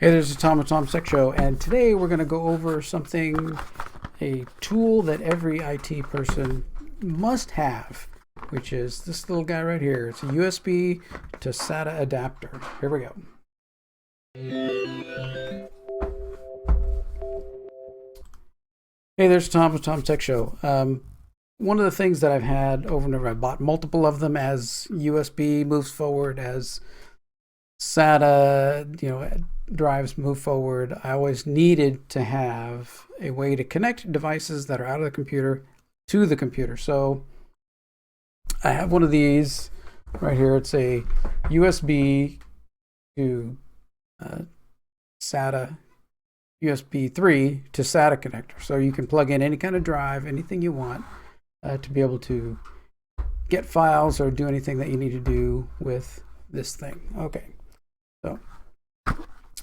Hey, there's the Tom with Tom's Tech Show, and today we're going to go over a tool that every IT person must have, which is this little guy right here. It's a USB to SATA adapter. Here we go. Hey, there's Tom with Tom's Tech Show. One of the things that I've had over and over, I bought multiple of them as USB moves forward, as SATA, drives move forward. I always needed to have a way to connect devices that are out of the computer to the computer. So I have one of these right here. It's a USB to SATA, USB 3 to SATA connector. So you can plug in any kind of drive, anything you want to be able to get files or do anything that you need to do with this thing. Okay, so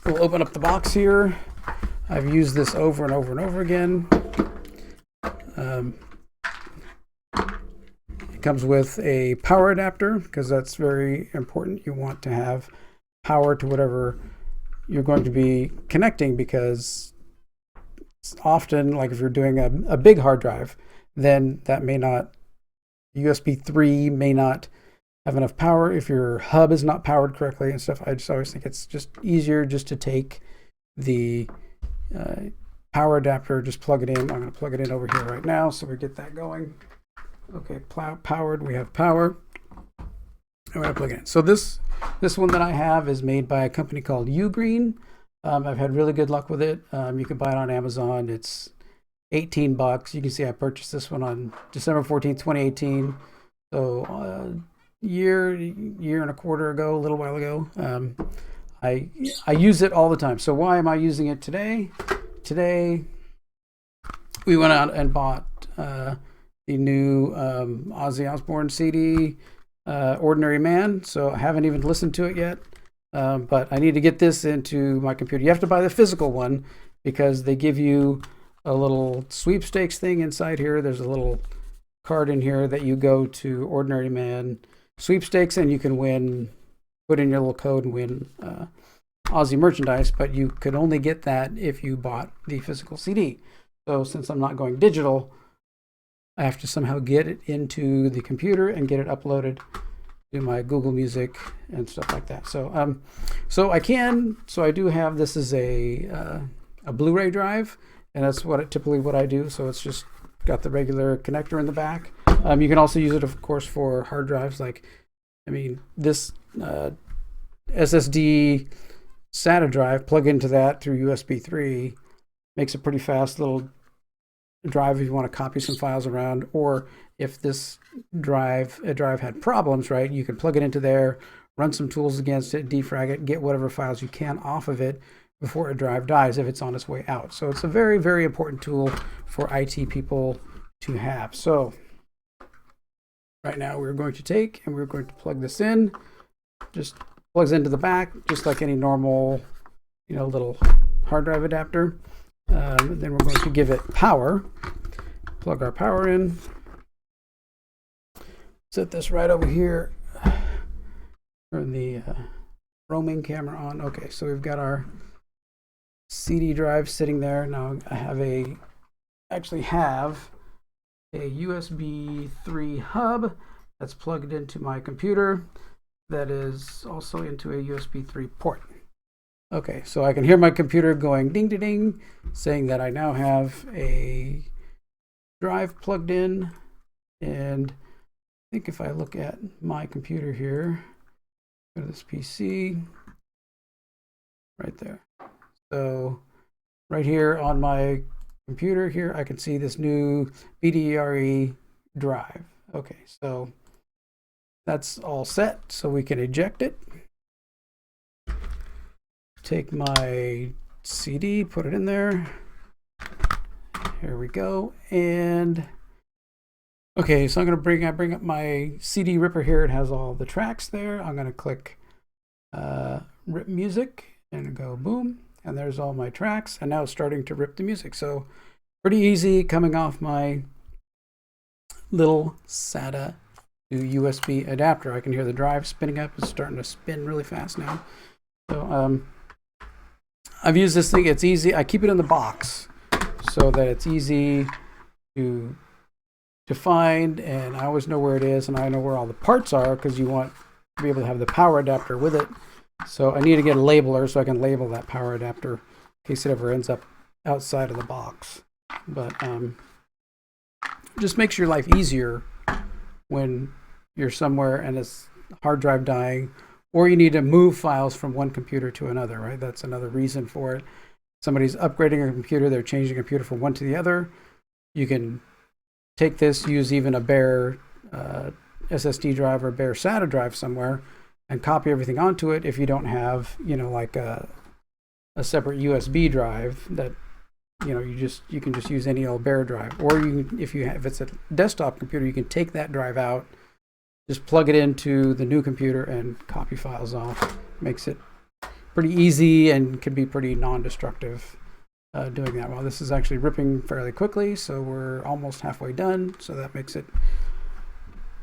we'll open up the box here. I've used this over and over and over again. It comes with a power adapter because that's very important. You want to have power to whatever you're going to be connecting, because often, like if you're doing a big hard drive, then that may not, USB 3 may not have enough power if your hub is not powered correctly and stuff. I just always think it's just easier just to take the power adapter, just plug it in. I'm going to plug it in over here right now so we get that going. Okay, powered, we have power. I'm going to plug it in. So this one that I have is made by a company called Ugreen. I've had really good luck with it. You can buy it on Amazon. It's $18. You can see I purchased this one on December 14th, 2018. So year and a quarter ago, a little while ago. I use it all the time. So why am I using it today? Today we went out and bought the new Ozzy Osbourne CD, Ordinary Man. So I haven't even listened to it yet, but I need to get this into my computer. You have to buy the physical one because they give you a little sweepstakes thing inside here. There's a little card in here that you go to Ordinary Man sweepstakes and you can win, put in your little code and win Aussie merchandise, but you could only get that if you bought the physical CD. So since I'm not going digital, I have to somehow get it into the computer and get it uploaded to my Google Music and stuff like that. So I do have, this is a Blu-ray drive, and that's typically what I do. So it's just got the regular connector in the back. You can also use it, of course, for hard drives. This SSD SATA drive, plug into that through USB 3, makes a pretty fast little drive if you want to copy some files around. Or if this drive had problems, right, you can plug it into there, run some tools against it, defrag it, get whatever files you can off of it before a drive dies if it's on its way out. So it's a very, very important tool for IT people to have. So right now we're going to plug this in. Just plugs into the back, just like any normal, little hard drive adapter. Then we're going to give it power. Plug our power in. Set this right over here. Turn the roaming camera on. Okay, so we've got our CD drive sitting there. Now I actually have a USB 3 hub that's plugged into my computer that is also into a USB 3 port. Okay, so I can hear my computer going ding ding ding, saying that I now have a drive plugged in. And I think if I look at my computer here, go to this PC right there. So right here on my computer here, I can see this new BDRE drive. Okay, so that's all set. So we can eject it. Take my CD, put it in there. Here we go. And okay, so I'm going to bring up my CD ripper here. It has all the tracks there. I'm going to click rip music and go boom. And there's all my tracks. And now it's starting to rip the music. So pretty easy coming off my little SATA to USB adapter. I can hear the drive spinning up. It's starting to spin really fast now. So I've used this thing. It's easy. I keep it in the box so that it's easy to find, and I always know where it is, and I know where all the parts are, because you want to be able to have the power adapter with it. So I need to get a labeler so I can label that power adapter in case it ever ends up outside of the box. But just makes your life easier when you're somewhere and it's hard drive dying, or you need to move files from one computer to another, right? That's another reason for it. Somebody's upgrading a computer, they're changing a computer from one to the other. You can take this, use even a bare SSD drive or a bare SATA drive somewhere, and copy everything onto it if you don't have, like a separate USB drive that, you can just use any old bare drive. Or if it's a desktop computer, you can take that drive out, just plug it into the new computer and copy files off. Makes it pretty easy and can be pretty non-destructive doing that. Well, this is actually ripping fairly quickly, so we're almost halfway done, so that makes it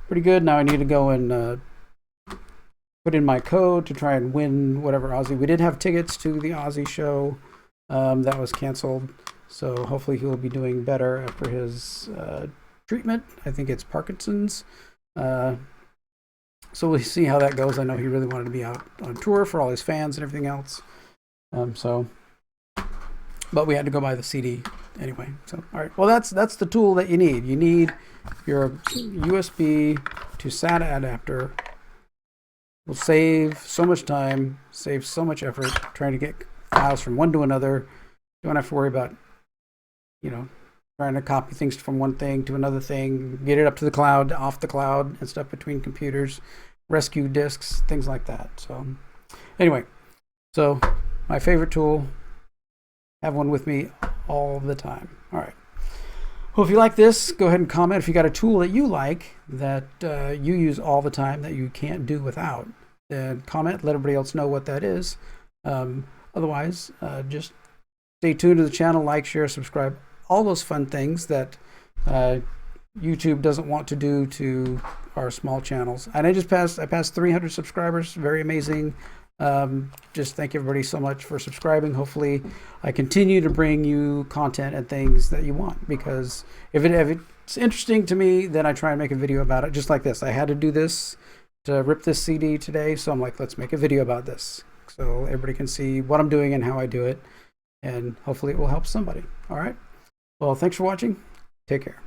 pretty good. Now I need to go and put in my code to try and win whatever Aussie. We did have tickets to the Aussie show. That was canceled, so hopefully he will be doing better after his treatment. I think it's Parkinson's. So we'll see how that goes. I know he really wanted to be out on tour for all his fans and everything else. But we had to go buy the CD anyway. So, all right. Well, that's the tool that you need. You need your USB to SATA adapter. Will save so much time, save so much effort trying to get files from one to another. You don't have to worry about, trying to copy things from one thing to another thing, get it up to the cloud, off the cloud, and stuff between computers, rescue disks, things like that. So anyway, so my favorite tool, have one with me all the time. All right. Well, if you like this, go ahead and comment. If you got a tool that you like that you use all the time that you can't do without, then comment, let everybody else know what that is. Otherwise, just stay tuned to the channel, like, share, subscribe, all those fun things that YouTube doesn't want to do to our small channels. And I passed 300 subscribers. Very amazing. Just thank everybody so much for subscribing. Hopefully I continue to bring you content and things that you want, because if it's interesting to me, then I try and make a video about it, just like this. I had to do this to rip this CD today, so I'm like, let's make a video about this so everybody can see what I'm doing and how I do it, and hopefully it will help somebody. All right. Well, thanks for watching. Take care.